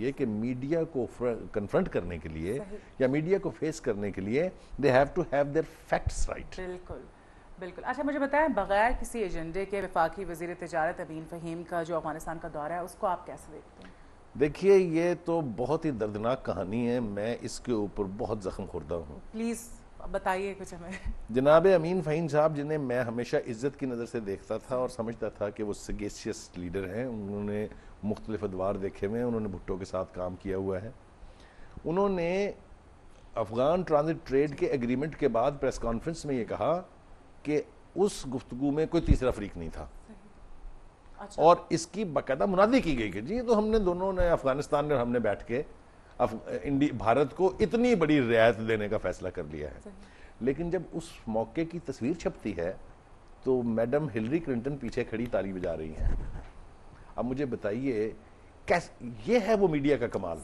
چاہیے کہ میڈیا کو کنفرنٹ کرنے کے لیے یا میڈیا کو فیس کرنے کے لیے they have to have their facts right. بالکل بالکل. اچھا مجھے بتائیں بغیر کسی ایجنڈے کے وفاقی وزیر تجارت امین فہیم کا جو افغانستان کا دورہ ہے اس کو آپ کیسے دیکھتے ہیں؟ دیکھیے یہ تو بہت ہی دردناک کہانی ہے, میں اس کے اوپر بہت زخم خوردہ ہوں. پلیز بتائیے کچھ ہمیں. جناب امین فہیم صاحب جنہیں میں ہمیشہ عزت کی نظر سے دیکھتا تھا اور سمجھتا تھا کہ وہ سگیسیس لیڈر ہیں, انہوں نے مختلف ادوار دیکھے ہوئے ہیں, انہوں نے بھٹو کے ساتھ کام کیا ہوا ہے. انہوں نے افغان ٹرانزٹ ٹریڈ کے ایگریمنٹ کے بعد پریس کانفرنس میں یہ کہا کہ اس گفتگو میں کوئی تیسرا فریق نہیں تھا, اور اس کی باقاعدہ منادی کی گئی کہ جی تو ہم نے دونوں نے افغانستان میں ہم نے بیٹھ کے بھارت کو اتنی بڑی رعایت دینے کا فیصلہ کر لیا ہے. لیکن جب اس موقع کی تصویر چھپتی ہے تو میڈم ہلری کلنٹن پیچھے کھڑی تالی بجا رہی ہیں. اب مجھے بتائیے یہ ہے وہ میڈیا کا کمال.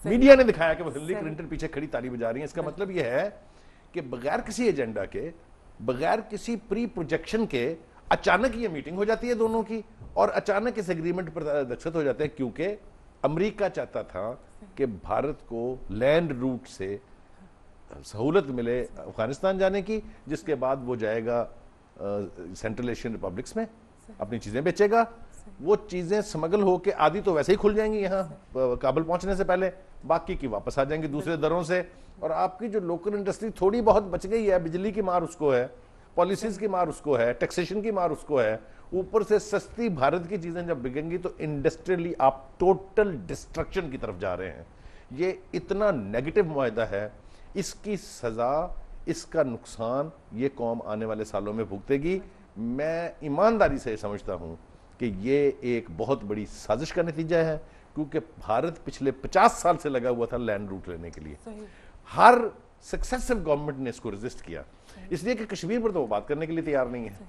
میڈیا نے دکھایا کہ وہ ہلری کلنٹن پیچھے کھڑی تالی بجا رہی ہیں. اس کا مطلب یہ ہے کہ بغیر کسی ایجنڈا کے, بغیر کسی پری پروجیکشن کے اچانک یہ میٹنگ ہو جاتی ہے دونوں کی, اور اچانک اس ایگریمنٹ پر دستخط ہو جاتے ہیں, کیونکہ امریکہ چاہتا تھا کہ بھارت کو لینڈ روٹ سے سہولت ملے افغانستان جانے کی, جس کے بعد وہ جائے گا سینٹرل ایشین ریپبلکس میں, اپنی چیزیں بیچے گا. وہ چیزیں سمگل ہو کے آدھی تو ویسے ہی کھل جائیں گی یہاں کابل پہنچنے سے پہلے, باقی کی واپس آ جائیں گی دوسرے دروں سے, اور آپ کی جو لوکل انڈسٹری تھوڑی بہت بچ گئی ہے, بجلی کی مار اس کو ہے, پالیسیز کی مار اس کو ہے, ٹیکسیشن کی مار اس کو ہے, اوپر سے سستی بھارت کی چیزیں جب بکیں گی تو انڈسٹریلی آپ ٹوٹل ڈسٹرکشن کی طرف جا رہے ہیں. یہ اتنا نیگیٹو معاہدہ ہے, اس کی سزا, اس کا نقصان یہ قوم آنے والے سالوں میں بھگتے گی. میں ایمانداری سے سمجھتا ہوں کہ یہ ایک بہت بڑی سازش کا نتیجہ ہے, کیونکہ بھارت پچھلے 50 سال سے لگا ہوا تھا لینڈ روٹ لینے کے لیے. ہر سکسیسو گورنمنٹ نے اس کو ریزسٹ کیا, اس لیے کہ کشمیر پر تو وہ بات کرنے کے لیے تیار نہیں ہے,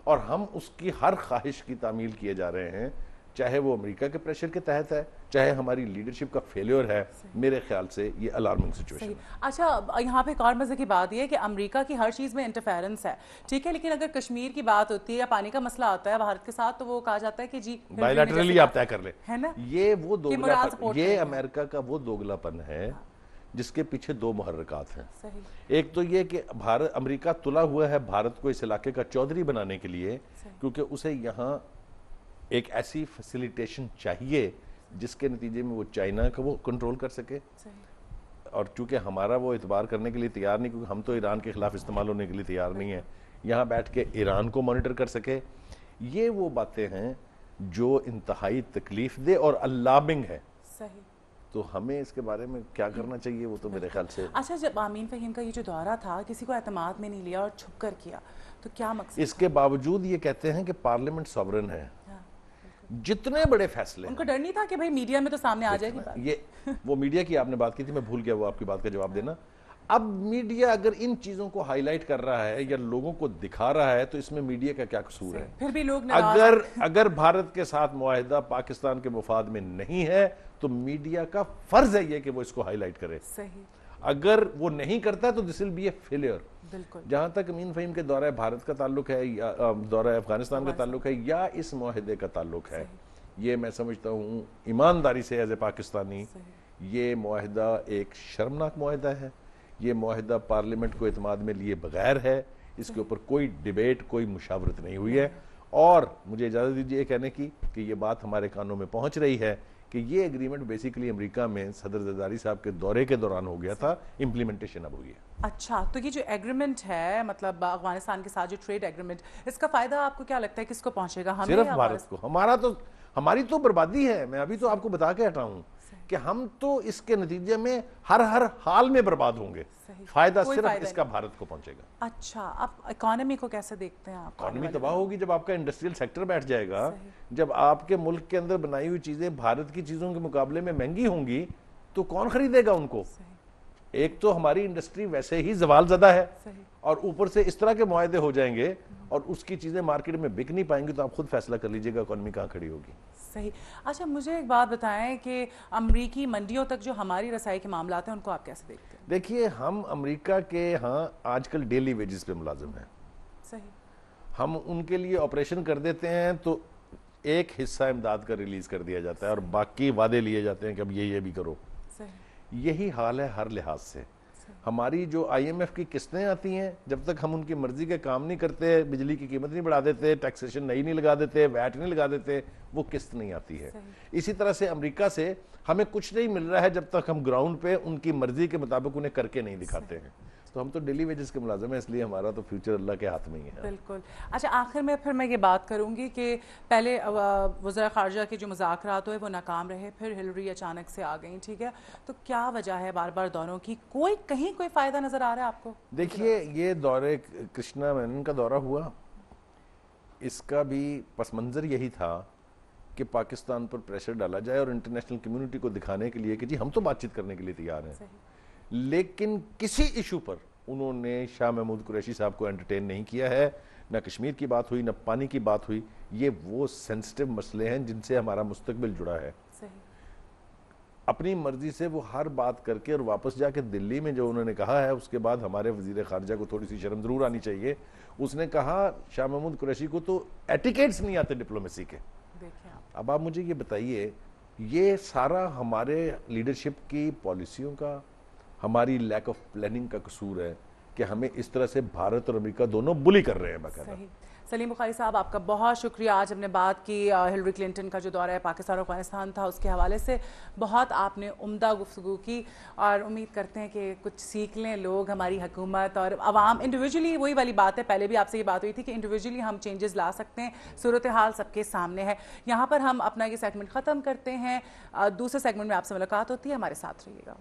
اور ہم اس کی ہر خواہش کی تعمیل کیے جا رہے ہیں, چاہے وہ امریکہ کے پریشر کے تحت ہے, چاہے ہماری لیڈرشپ کا فیلیور ہے. میرے خیال سے یہ الارمنگ سچویشن ہے. اچھا یہاں پہ ایک اور مزے کی بات یہ ہے کہ امریکہ کی ہر چیز میں انٹرفیرنس ہے, ٹھیک ہے, لیکن اگر کشمیر کی بات ہوتی ہے یا پانی کا مسئلہ آتا ہے بھارت کے ساتھ تو وہ کہا جاتا ہے کہ جی بائیلیٹرلی آپ طے کر لیں, ہے نا. یہ وہ دوگلاپن, یہ امریکہ کا وہ دوگلاپن ہے جس کے پیچھے دو محرکات ہیں. ایک تو یہ کہ امریکہ تلا ہوا ہے بھارت کو اس علاقے کا چودھری بنانے کے لیے, کیونکہ اسے یہاں ایک ایسی فیسیلیٹیشن چاہیے جس کے نتیجے میں وہ چائنا کو وہ کنٹرول کر سکے, اور چونکہ ہمارا وہ اعتبار کرنے کے لیے تیار نہیں, کیونکہ ہم تو ایران کے خلاف استعمال ہونے کے لیے تیار نہیں ہیں, یہاں بیٹھ کے ایران کو مانیٹر کر سکے. یہ وہ باتیں ہیں جو انتہائی تکلیف دہ اور الارمنگ ہے. تو ہمیں اس کے بارے میں کیا کرنا چاہیے وہ تو میرے خیال سے. اچھا جب امین فہیم کا یہ جو دورہ تھا کسی کو اعتماد میں نہیں لیا اور چھپ کر کیا, تو کیا مقصد؟ اس کے باوجود یہ کہتے ہیں کہ پارلیمنٹ سوورن ہے, جتنے بڑے فیصلے, ان کو ڈر نہیں تھا کہ بھائی میڈیا میں تو سامنے آ جائے گی بات. یہ وہ میڈیا کی آپ نے بات کی تھی, میں بھول گیا وہ آپ کی بات کا جواب دینا. اب میڈیا اگر ان چیزوں کو ہائی لائٹ کر رہا ہے یا لوگوں کو دکھا رہا ہے تو اس میں میڈیا کا کیا قصور ہے؟ پھر بھی لوگ اگر بھارت کے ساتھ معاہدہ پاکستان کے مفاد میں نہیں ہے تو میڈیا کا فرض ہے یہ کہ وہ اس کو ہائی لائٹ کرے. اگر وہ نہیں کرتا تو دس ول بی اے فیلئر. جہاں تک امین فہیم کے دورہ بھارت کا تعلق ہے یا دورہ افغانستان کا تعلق ہے یا اس معاہدے کا تعلق ہے, یہ میں سمجھتا ہوں ایمانداری سے ایز اے پاکستانی یہ معاہدہ ایک شرمناک معاہدہ ہے. یہ معاہدہ پارلیمنٹ کو اعتماد میں لیے بغیر ہے, اس کے اوپر کوئی ڈیبیٹ, کوئی مشاورت نہیں ہوئی ہے. اور مجھے اجازت دیجیے کہنے کی کہ یہ بات ہمارے کانوں میں پہنچ رہی ہے کہ یہ ایگریمنٹ بیسیکلی امریکہ میں صدر زرداری صاحب کے دورے کے دوران ہو گیا تھا, امپلیمنٹیشن اب ہوئی ہے. اچھا تو یہ جو ایگریمنٹ ہے مطلب افغانستان کے ساتھ جو ٹریڈ ایگریمنٹ, اس کا فائدہ آپ کو کیا لگتا ہے کس کو پہنچے گا؟ ہمیں صرف بھارت کو. ہماری تو بربادی ہے. میں ابھی تو آپ کو بتا کے ہٹا ہوں کہ ہم تو اس کے نتیجے میں ہر حال میں برباد ہوں گے. فائدہ صرف اس کا بھارت کو پہنچے گا. اچھا اب اکانومی کو کیسے دیکھتے ہیں آپ؟ اکانومی تباہ ہوگی جب آپ کا انڈسٹریل سیکٹر بیٹھ جائے گا, جب آپ کے ملک کے اندر بنائی ہوئی چیزیں بھارت کی چیزوں کے مقابلے میں مہنگی ہوں گی تو کون خریدے گا ان کو؟ ایک تو ہماری انڈسٹری ویسے ہی زوال زدہ ہے, اور اوپر سے اس طرح کے معاہدے ہو جائیں گے اور اس کی چیزیں مارکیٹ میں بک نہیں پائیں گی, تو آپ خود فیصلہ کر لیجئے گا اکانومی کہاں کھڑی ہوگی. صحیح. اچھا مجھے ایک بات بتائیں کہ امریکی منڈیوں تک جو ہماری رسائی کے معاملات ہیں ان کو آپ کیسے دیکھتے ہیں؟ دیکھیے ہم امریکہ کے ہاں آج کل ڈیلی ویجز پہ ملازم ہیں. صحیح. ہم ان کے لیے آپریشن کر دیتے ہیں تو ایک حصہ امداد کا ریلیز کر دیا جاتا ہے اور باقی وعدے لیے جاتے ہیں کہ اب یہ بھی کرو. یہی حال ہے ہر لحاظ سے. ہماری جو آئی ایم ایف کی قسطیں آتی ہیں جب تک ہم ان کی مرضی کے کام نہیں کرتے, بجلی کی قیمت نہیں بڑھا دیتے, ٹیکسیشن نہیں لگا دیتے, ویٹ نہیں لگا دیتے, وہ قسط نہیں آتی ہے. اسی طرح سے امریکہ سے ہمیں کچھ نہیں مل رہا ہے جب تک ہم گراؤنڈ پہ ان کی مرضی کے مطابق انہیں کر کے نہیں دکھاتے ہیں. تو ہم تو ڈیلی ویجز کے ملازم ہیں, اس لیے ہمارا تو فیوچر اللہ کے ہاتھ میں ہی ہے. بالکل. اچھا, آخر میں پھر میں یہ بات کروں گی کہ پہلے وزراء خارجہ کے جو مذاکرات ہوئے وہ ناکام رہے, پھر ہلری اچانک سے آ گئیں, ٹھیک ہے, تو کیا وجہ ہے بار بار دوروں کی؟ کہیں کوئی فائدہ نظر آ رہا ہے آپ کو؟ دیکھیے, یہ دورے کرشنا مینن کا دورہ ہوا, اس کا بھی پس منظر یہی تھا کہ پاکستان پر پریشر ڈالا جائے اور انٹرنیشنل کمیونٹی کو دکھانے کے لیے کہ جی ہم تو بات چیت کرنے کے لیے تیار ہیں. لیکن کسی ایشو پر انہوں نے شاہ محمود قریشی صاحب کو انٹرٹین نہیں کیا ہے. نہ کشمیر کی بات ہوئی, نہ پانی کی بات ہوئی. یہ وہ سینسٹیو مسئلے ہیں جن سے ہمارا مستقبل جڑا ہے. اپنی مرضی سے وہ ہر بات کر کے اور واپس جا کے دلی میں جو انہوں نے کہا ہے, اس کے بعد ہمارے وزیر خارجہ کو تھوڑی سی شرم ضرور آنی چاہیے. اس نے کہا شاہ محمود قریشی کو تو ایٹیکیٹس نہیں آتے ڈپلومیسی کے. اب آپ مجھے یہ بتائیے, یہ سارا ہمارے لیڈرشپ کی پالیسیوں کا, ہماری لیک آف پلاننگ کا قصور ہے کہ ہمیں اس طرح سے بھارت اور امریکہ دونوں بلی کر رہے ہیں باقاعدہ. سلیم بخاری صاحب, آپ کا بہت شکریہ. آج ہم نے بات کی ہلری کلنٹن کا جو دورہ ہے پاکستان اور افغانستان تھا اس کے حوالے سے, بہت آپ نے عمدہ گفتگو کی, اور امید کرتے ہیں کہ کچھ سیکھ لیں لوگ, ہماری حکومت اور عوام انڈیویجولی. وہی والی بات ہے, پہلے بھی آپ سے یہ بات ہوئی تھی کہ انڈیویجولی ہم چینجز لا سکتے ہیں, صورتحال سب کے سامنے ہے. یہاں پر ہم اپنا یہ سیگمنٹ ختم کرتے ہیں, دوسرے سیگمنٹ میں آپ سے ملاقات ہوتی ہے, ہمارے ساتھ رہیے گا.